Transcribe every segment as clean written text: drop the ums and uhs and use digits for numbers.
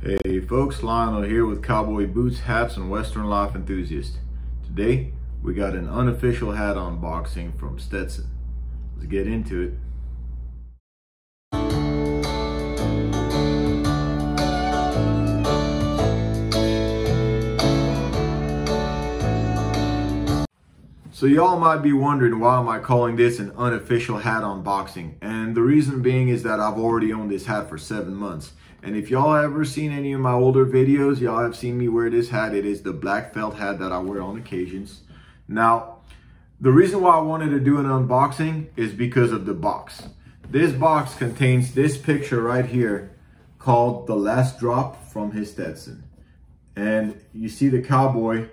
Hey folks, Lionel here with Cowboy Boots, Hats, and Western Life Enthusiast. Today, we got an unofficial hat unboxing from Stetson. Let's get into it. So y'all might be wondering, why am I calling this an unofficial hat unboxing? And the reason being is that I've already owned this hat for 7 months. And if y'all ever seen any of my older videos, y'all have seen me wear this hat. It is the black felt hat that I wear on occasions. Now, the reason why I wanted to do an unboxing is because of the box. This box contains this picture right here called The Last Drop from his Stetson. And you see the cowboy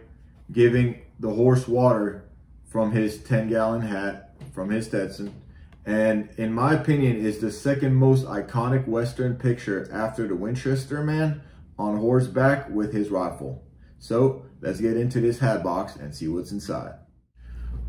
giving the horse water from his 10-gallon hat from his Stetson. And in my opinion, is the second most iconic Western picture after the Winchester man on horseback with his rifle. So let's get into this hat box and see what's inside.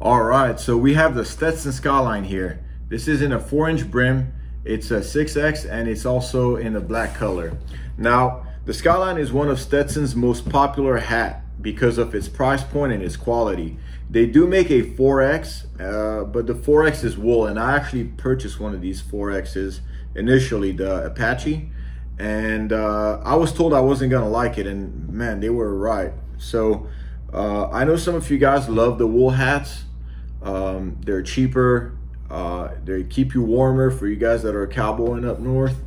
All right, so we have the Stetson Skyline here. This is in a 4-inch brim. It's a 6X and it's also in a black color. Now, the Skyline is one of Stetson's most popular hat because of its price point and its quality. They do make a 4X, but the 4X is wool, and I actually purchased one of these 4Xs initially, the Apache, and I was told I wasn't gonna like it, and man, they were right. So I know some of you guys love the wool hats. They're cheaper, they keep you warmer for you guys that are cowboying up north.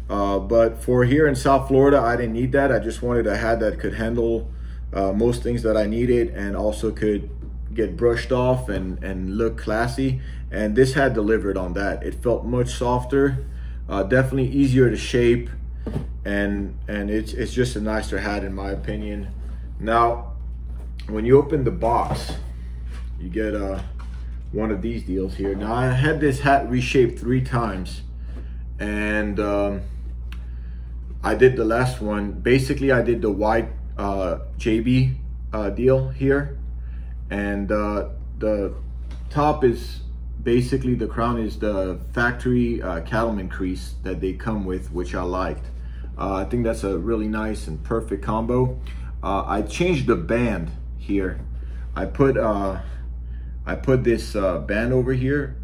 But for here in South Florida, I didn't need that. I just wanted a hat that could handle most things that I needed and also could get brushed off and look classy. And this hat delivered on that. It felt much softer, definitely easier to shape, and it's just a nicer hat in my opinion. Now, when you open the box, you get one of these deals here. Now, I had this hat reshaped 3 times, and I did the last one. Basically, I did the white JB deal here, and the top is basically, the crown is the factory cattleman crease that they come with, which I liked. I think that's a really nice and perfect combo. I changed the band here. I put this band over here.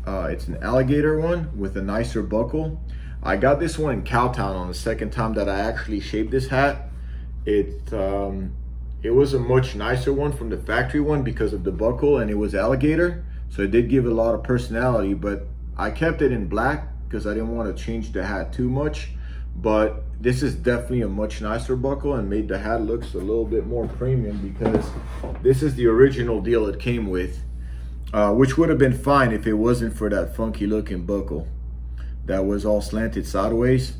It's an alligator one with a nicer buckle. I got this one in Cowtown on the second time that I actually shaped this hat. It was a much nicer one from the factory one because of the buckle, and it was alligator, so it did give a lot of personality. But I kept it in black because I didn't want to change the hat too much. But this is definitely a much nicer buckle and made the hat looks a little bit more premium, because this is the original deal it came with, which would have been fine if it wasn't for that funky looking buckle that was all slanted sideways.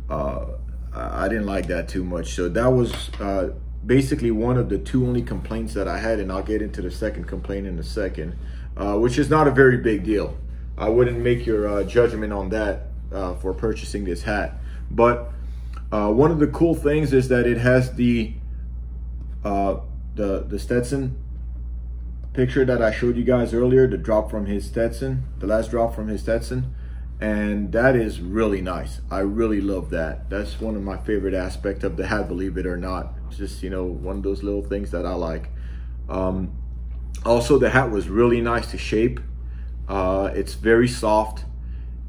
I didn't like that too much. So that was basically one of the 2 only complaints that I had, and I'll get into the second complaint in a second, which is not a very big deal. I wouldn't make your judgment on that for purchasing this hat. But one of the cool things is that it has the Stetson picture that I showed you guys earlier, the drop from his Stetson, the last drop from his Stetson. And that is really nice. I really love that. That's one of my favorite aspects of the hat, believe it or not. It's just, you know, one of those little things that I like. Also, the hat was really nice to shape. It's very soft.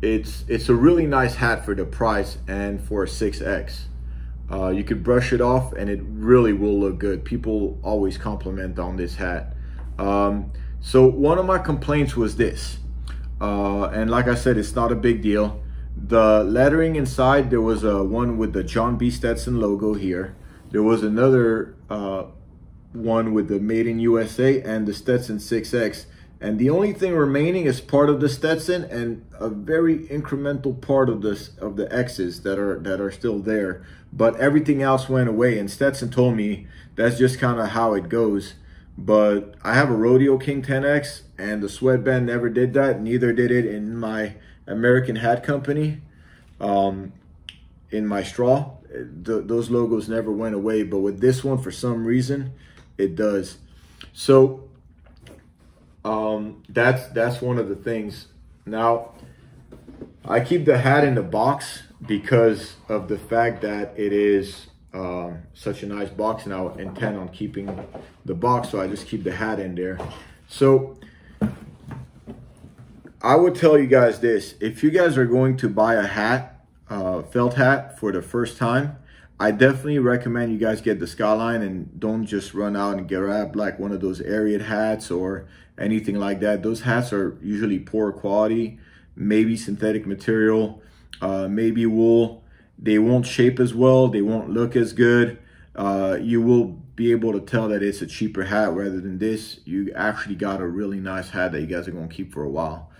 It's a really nice hat for the price and for a 6X. You could brush it off and it really will look good. People always compliment on this hat. So one of my complaints was this. And like I said, it's not a big deal. The lettering inside, there was one with the John B. Stetson logo here. There was another one with the Made in USA and the Stetson 6X. And the only thing remaining is part of the Stetson and a very incremental part of the X's that are still there. But everything else went away, and Stetson told me that's just kind of how it goes. But I have a Rodeo King 10X, and the sweatband never did that. Neither did it in my American Hat Company, in my straw. Those logos never went away, but with this one, for some reason, it does. So that's one of the things. Now, I keep the hat in the box because of the fact that it is such a nice box, and I intend on keeping the box, so I just keep the hat in there. So I would tell you guys this: if you guys are going to buy a hat, felt hat for the first time, I definitely recommend you guys get the Skyline, and don't just run out and grab like one of those Ariat hats or anything like that. Those hats are usually poor quality, maybe synthetic material, maybe wool. They won't shape as well, they won't look as good. You will be able to tell that it's a cheaper hat rather than this. You actually got a really nice hat that you guys are going to keep for a while.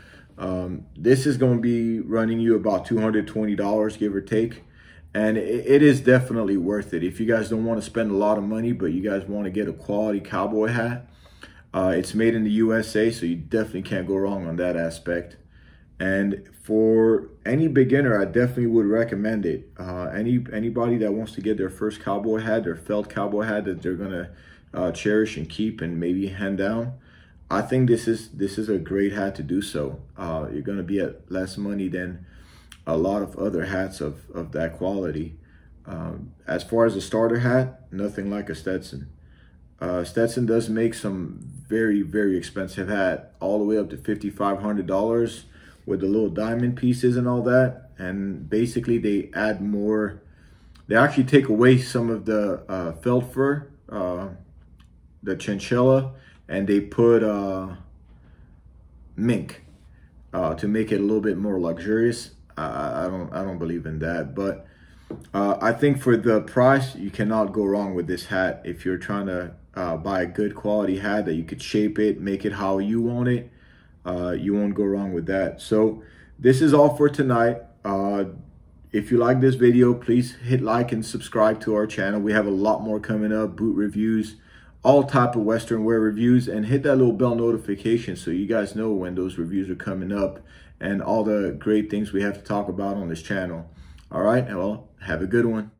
This is going to be running you about $220, give or take. And it is definitely worth it. If you guys don't want to spend a lot of money, but you guys want to get a quality cowboy hat, it's made in the USA, so you definitely can't go wrong on that aspect. And for any beginner, I definitely would recommend it. Anybody that wants to get their first cowboy hat, their felt cowboy hat that they're gonna cherish and keep and maybe hand down, I think this is a great hat to do so. You're gonna be at less money than a lot of other hats of that quality. As far as a starter hat, nothing like a Stetson. Stetson does make some very, very expensive hat, all the way up to $5,500 with the little diamond pieces and all that. And basically they add more, they actually take away some of the felt fur, the chinchilla, and they put mink to make it a little bit more luxurious. I don't believe in that, but I think for the price, you cannot go wrong with this hat. If you're trying to buy a good quality hat that you could shape it, make it how you want it, you won't go wrong with that. So this is all for tonight. If you like this video, please hit like and subscribe to our channel. We have a lot more coming up, boot reviews, all type of Western wear reviews, and hit that little bell notification so you guys know when those reviews are coming up and all the great things we have to talk about on this channel. All right, well, have a good one.